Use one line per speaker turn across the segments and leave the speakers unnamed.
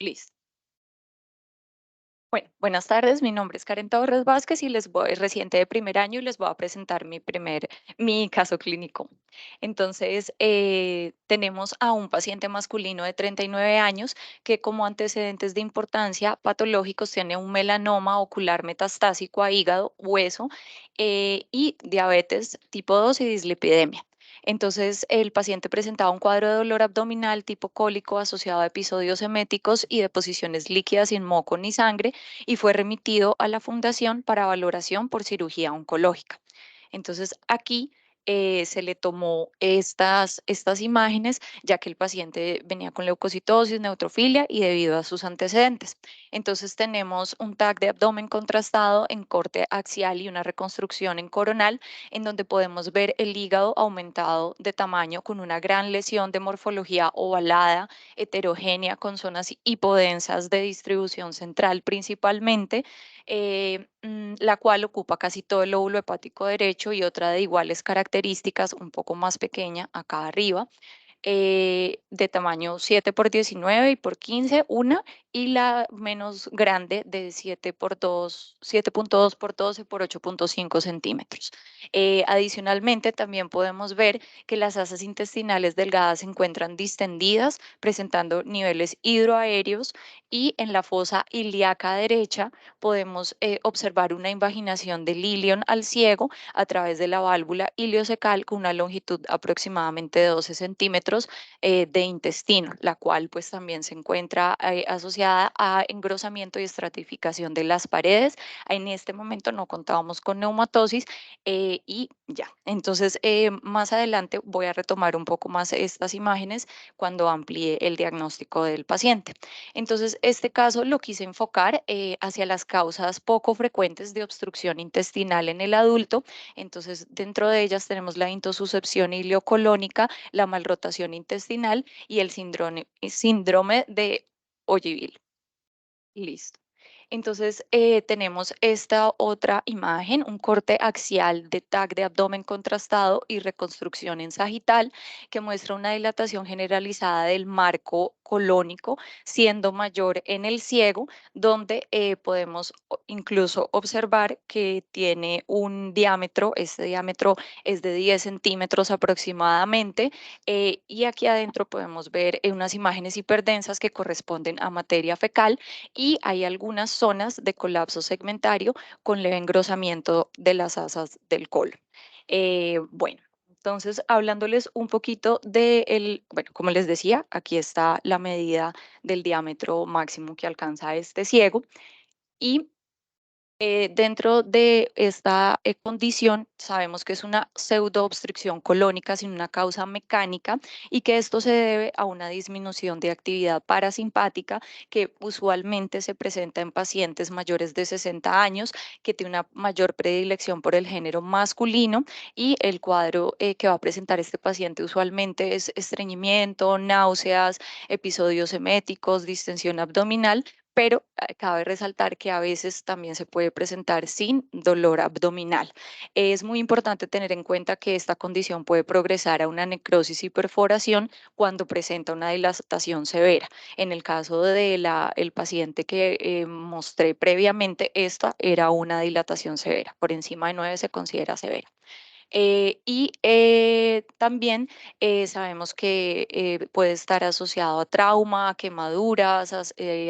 Listo. Bueno, buenas tardes. Mi nombre es Karen Torres Vázquez y residente de primer año y les voy a presentar mi caso clínico. Entonces, tenemos a un paciente masculino de 39 años que como antecedentes de importancia patológicos tiene un melanoma ocular metastásico a hígado, hueso y diabetes tipo 2 y dislipidemia. Entonces, el paciente presentaba un cuadro de dolor abdominal tipo cólico asociado a episodios eméticos y deposiciones líquidas sin moco ni sangre y fue remitido a la fundación para valoración por cirugía oncológica. Entonces, aquí se le tomó estas imágenes, ya que el paciente venía con leucocitosis, neutrofilia y debido a sus antecedentes. Entonces, tenemos un TAC de abdomen contrastado en corte axial y una reconstrucción en coronal, en donde podemos ver el hígado aumentado de tamaño con una gran lesión de morfología ovalada, heterogénea, con zonas hipodensas de distribución central principalmente, la cual ocupa casi todo el lóbulo hepático derecho y otra de iguales características, un poco más pequeña acá arriba, de tamaño 7 por 19 y por 15 una, y la menos grande de 7.2 por 12 por 8.5 centímetros. Adicionalmente, también podemos ver que las asas intestinales delgadas se encuentran distendidas, presentando niveles hidroaéreos, y en la fosa ilíaca derecha podemos observar una invaginación del ilion al ciego a través de la válvula iliocecal con una longitud aproximadamente de 12 centímetros de intestino, la cual pues también se encuentra asociada a engrosamiento y estratificación de las paredes. En este momento no contábamos con neumatosis y ya. Entonces, más adelante voy a retomar un poco más estas imágenes cuando amplíe el diagnóstico del paciente. Entonces, este caso lo quise enfocar hacia las causas poco frecuentes de obstrucción intestinal en el adulto. Entonces, dentro de ellas tenemos la intosuscepción ileocolónica, la malrotación intestinal y el síndrome de Ogilvie. Listo. Entonces, tenemos esta otra imagen, un corte axial de TAC de abdomen contrastado y reconstrucción en sagital, que muestra una dilatación generalizada del marco colónico, siendo mayor en el ciego, donde podemos incluso observar que tiene un diámetro, este diámetro es de 10 centímetros aproximadamente, y aquí adentro podemos ver unas imágenes hiperdensas que corresponden a materia fecal y hay algunas zonas de colapso segmentario con leve engrosamiento de las asas del colon. Bueno, entonces hablándoles un poquito bueno, como les decía, aquí está la medida del diámetro máximo que alcanza este ciego y dentro de esta condición, sabemos que es una pseudoobstrucción colónica sin una causa mecánica y que esto se debe a una disminución de actividad parasimpática que usualmente se presenta en pacientes mayores de 60 años, que tiene una mayor predilección por el género masculino, y el cuadro que va a presentar este paciente usualmente es estreñimiento, náuseas, episodios eméticos, distensión abdominal, pero cabe resaltar que a veces también se puede presentar sin dolor abdominal. Es muy importante tener en cuenta que esta condición puede progresar a una necrosis y perforación cuando presenta una dilatación severa. En el caso de el paciente que mostré previamente, esta era una dilatación severa. Por encima de 9 se considera severa. También sabemos que puede estar asociado a trauma, a quemaduras,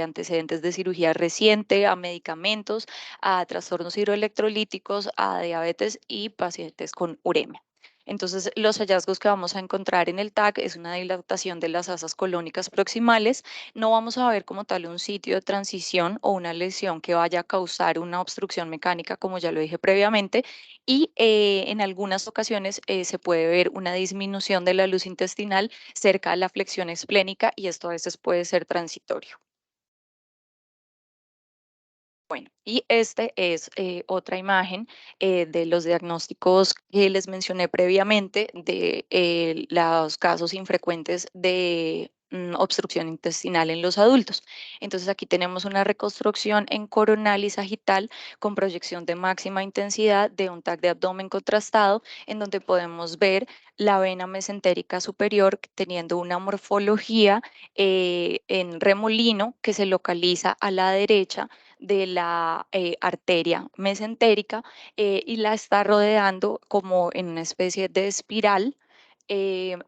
antecedentes de cirugía reciente, a medicamentos, a trastornos hidroelectrolíticos, a diabetes y pacientes con uremia. Entonces, los hallazgos que vamos a encontrar en el TAC es una dilatación de las asas colónicas proximales. No vamos a ver como tal un sitio de transición o una lesión que vaya a causar una obstrucción mecánica, como ya lo dije previamente, y en algunas ocasiones se puede ver una disminución de la luz intestinal cerca de la flexión esplénica y esto a veces puede ser transitorio. Bueno, y este es otra imagen de los diagnósticos que les mencioné previamente de los casos infrecuentes de obstrucción intestinal en los adultos. Entonces aquí tenemos una reconstrucción en coronal y sagital con proyección de máxima intensidad de un TAC de abdomen contrastado, en donde podemos ver la vena mesentérica superior teniendo una morfología en remolino que se localiza a la derecha de la arteria mesentérica y la está rodeando como en una especie de espiral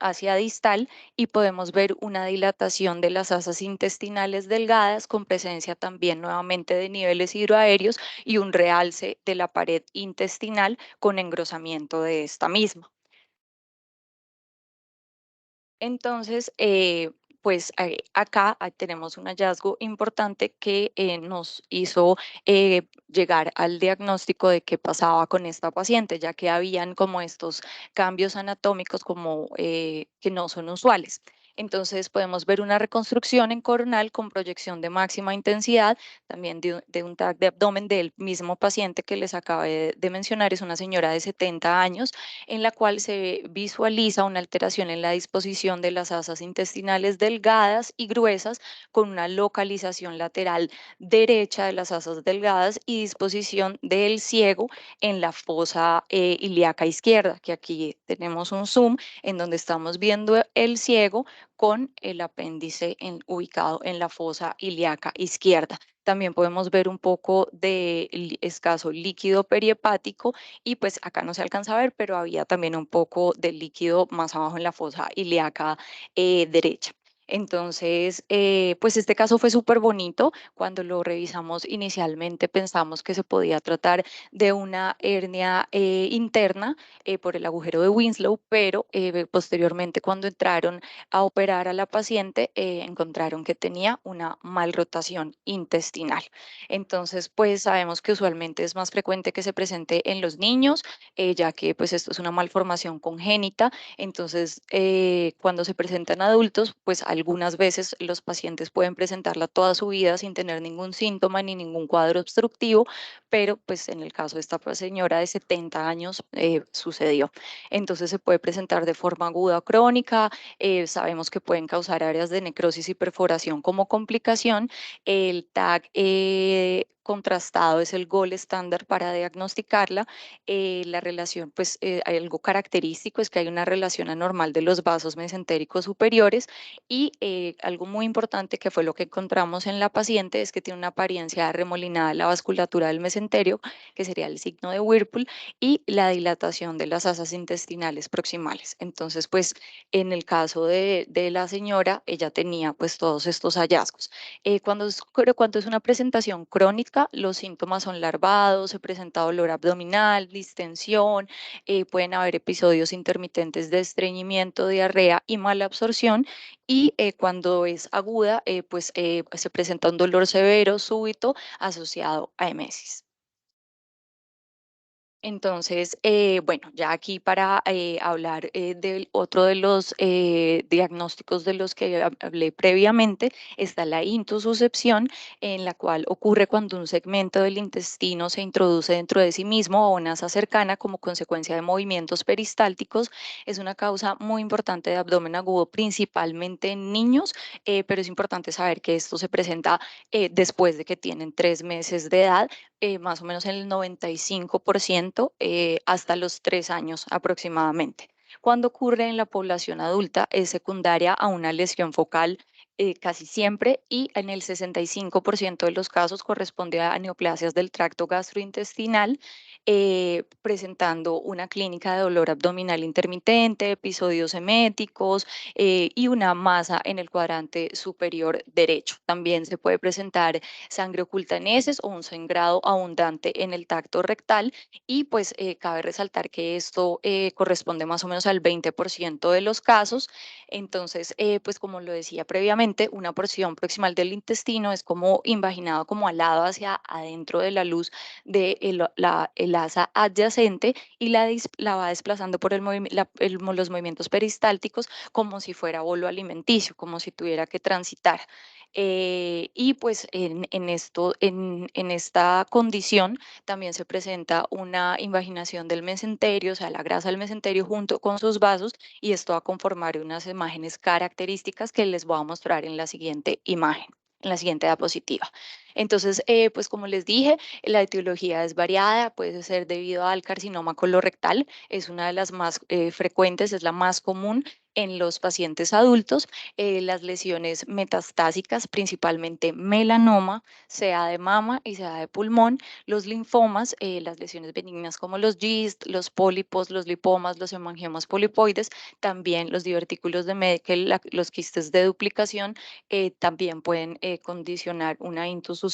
hacia distal y podemos ver una dilatación de las asas intestinales delgadas con presencia también nuevamente de niveles hidroaéreos y un realce de la pared intestinal con engrosamiento de esta misma. Entonces, pues acá tenemos un hallazgo importante que nos hizo llegar al diagnóstico de qué pasaba con esta paciente, ya que habían como estos cambios anatómicos como que no son usuales. Entonces podemos ver una reconstrucción en coronal con proyección de máxima intensidad, también de un TAC de abdomen del mismo paciente que les acabé de mencionar, es una señora de 70 años en la cual se visualiza una alteración en la disposición de las asas intestinales delgadas y gruesas con una localización lateral derecha de las asas delgadas y disposición del ciego en la fosa ilíaca izquierda, que aquí tenemos un zoom en donde estamos viendo el ciego con el apéndice ubicado en la fosa ilíaca izquierda. También podemos ver un poco de escaso líquido perihepático y pues acá no se alcanza a ver, pero había también un poco de líquido más abajo en la fosa ilíaca derecha. Entonces, pues este caso fue súper bonito. Cuando lo revisamos inicialmente pensamos que se podía tratar de una hernia interna por el agujero de Winslow, pero posteriormente cuando entraron a operar a la paciente encontraron que tenía una malrotación intestinal. Entonces, pues sabemos que usualmente es más frecuente que se presente en los niños, ya que pues esto es una malformación congénita. Entonces, cuando se presenta en adultos, pues algunas veces los pacientes pueden presentarla toda su vida sin tener ningún síntoma ni ningún cuadro obstructivo, pero pues en el caso de esta señora de 70 años sucedió. Entonces se puede presentar de forma aguda o crónica, sabemos que pueden causar áreas de necrosis y perforación como complicación. El TAC contrastado es el gol estándar para diagnosticarla. La relación, pues hay algo característico es que hay una relación anormal de los vasos mesentéricos superiores y algo muy importante que fue lo que encontramos en la paciente es que tiene una apariencia remolinada de la vasculatura del mesenterio, que sería el signo de Whirlpool, y la dilatación de las asas intestinales proximales. Entonces, pues en el caso de la señora, ella tenía pues todos estos hallazgos. Cuando es una presentación crónica, los síntomas son larvados, se presenta dolor abdominal, distensión, pueden haber episodios intermitentes de estreñimiento, diarrea y mala absorción. Y cuando es aguda, pues se presenta un dolor severo, súbito, asociado a emesis. Entonces, bueno, ya aquí para hablar del otro de los diagnósticos de los que hablé previamente, está la intususcepción, en la cual ocurre cuando un segmento del intestino se introduce dentro de sí mismo o una asa cercana como consecuencia de movimientos peristálticos. Es una causa muy importante de abdomen agudo, principalmente en niños, pero es importante saber que esto se presenta después de que tienen 3 meses de edad más o menos en el 95% hasta los 3 años aproximadamente. Cuando ocurre en la población adulta es secundaria a una lesión focal casi siempre y en el 65% de los casos corresponde a neoplasias del tracto gastrointestinal, presentando una clínica de dolor abdominal intermitente, episodios eméticos y una masa en el cuadrante superior derecho. También se puede presentar sangre oculta en heces o un sangrado abundante en el tacto rectal y pues cabe resaltar que esto corresponde más o menos al 20% de los casos. Entonces, pues como lo decía previamente, una porción proximal del intestino es como invaginado como alado hacia adentro de la luz de el asa adyacente y la va desplazando por los movimientos peristálticos como si fuera bolo alimenticio, como si tuviera que transitar. Y pues en esta condición también se presenta una invaginación del mesenterio, o sea, la grasa del mesenterio junto con sus vasos, y esto va a conformar unas imágenes características que les voy a mostrar en la siguiente imagen, en la siguiente diapositiva. Entonces, pues como les dije, la etiología es variada, puede ser debido al carcinoma colorectal, es una de las más frecuentes, es la más común en los pacientes adultos. Las lesiones metastásicas, principalmente melanoma, sea de mama y sea de pulmón, los linfomas, las lesiones benignas como los GIST, los pólipos, los lipomas, los hemangiomas polipoides, también los divertículos de Meckel, los quistes de duplicación, también pueden condicionar una intususcepción.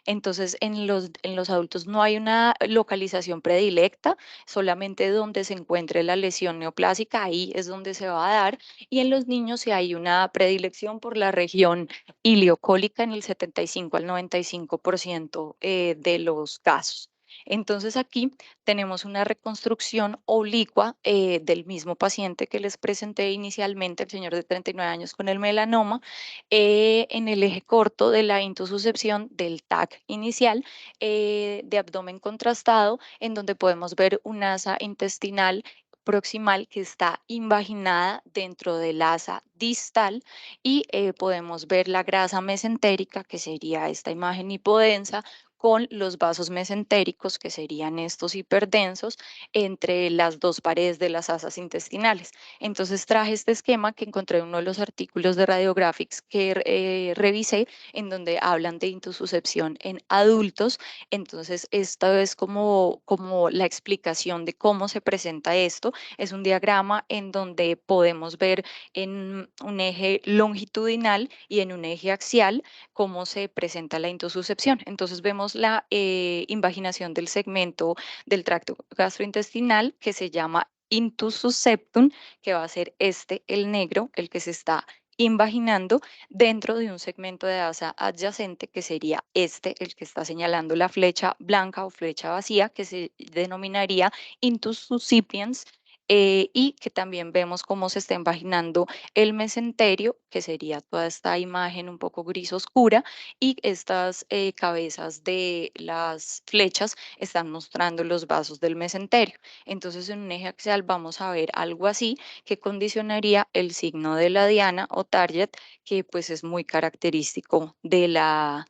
Entonces, en los adultos no hay una localización predilecta, solamente donde se encuentre la lesión neoplásica, ahí es donde se va a dar, y en los niños sí hay una predilección por la región iliocólica en el 75 al 95% de los casos. Entonces aquí tenemos una reconstrucción oblicua del mismo paciente que les presenté inicialmente, el señor de 39 años con el melanoma, en el eje corto de la intususcepción del TAC inicial, de abdomen contrastado, en donde podemos ver un asa intestinal proximal que está invaginada dentro del asa distal, y podemos ver la grasa mesentérica, que sería esta imagen hipodensa, con los vasos mesentéricos, que serían estos hiperdensos, entre las dos paredes de las asas intestinales. Entonces traje este esquema que encontré en uno de los artículos de Radiographics que revisé, en donde hablan de intususcepción en adultos. Entonces, esto es como la explicación de cómo se presenta esto. Es un diagrama en donde podemos ver en un eje longitudinal y en un eje axial cómo se presenta la intususcepción. Entonces, vemos la invaginación del segmento del tracto gastrointestinal, que se llama intususceptum, que va a ser este, el negro, el que se está invaginando dentro de un segmento de asa adyacente, que sería este, el que está señalando la flecha blanca o flecha vacía, que se denominaría intususcipiens. Y que también vemos cómo se está imaginando el mesenterio, que sería toda esta imagen un poco gris oscura, y estas cabezas de las flechas están mostrando los vasos del mesenterio. Entonces, en un eje axial vamos a ver algo así, que condicionaría el signo de la diana o target, que pues es muy característico de la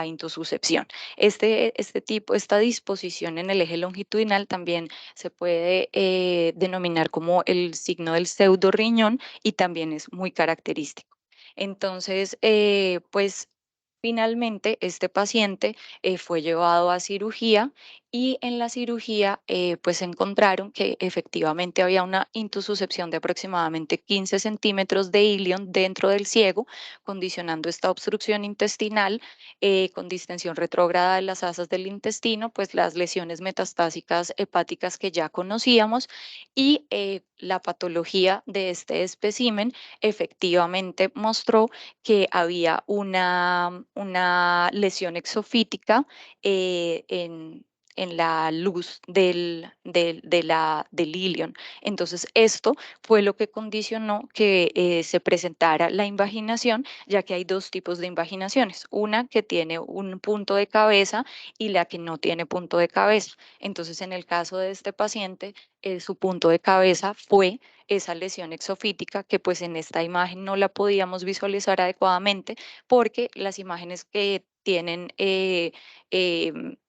intususcepción. Este tipo, esta disposición en el eje longitudinal también se puede denominar como el signo del pseudo riñón, y también es muy característico. Entonces, pues finalmente este paciente fue llevado a cirugía, y en la cirugía pues encontraron que efectivamente había una intususcepción de aproximadamente 15 centímetros de ilion dentro del ciego, condicionando esta obstrucción intestinal con distensión retrógrada de las asas del intestino, pues las lesiones metastásicas hepáticas que ya conocíamos, y la patología de este espécimen efectivamente mostró que había una lesión exofítica en la luz del ilion. Entonces, esto fue lo que condicionó que se presentara la invaginación, ya que hay dos tipos de invaginaciones, una que tiene un punto de cabeza y la que no tiene punto de cabeza. Entonces, en el caso de este paciente, su punto de cabeza fue esa lesión exofítica, que pues en esta imagen no la podíamos visualizar adecuadamente, porque las imágenes que tienen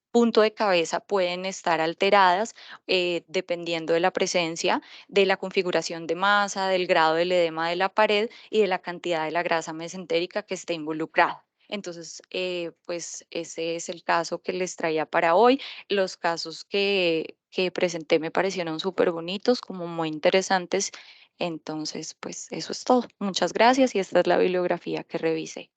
punto de cabeza pueden estar alteradas dependiendo de la presencia, de la configuración de masa, del grado del edema de la pared y de la cantidad de la grasa mesentérica que esté involucrada. Entonces, pues ese es el caso que les traía para hoy. Los casos que presenté me parecieron súper bonitos, como muy interesantes. Entonces, pues eso es todo. Muchas gracias, y esta es la bibliografía que revisé.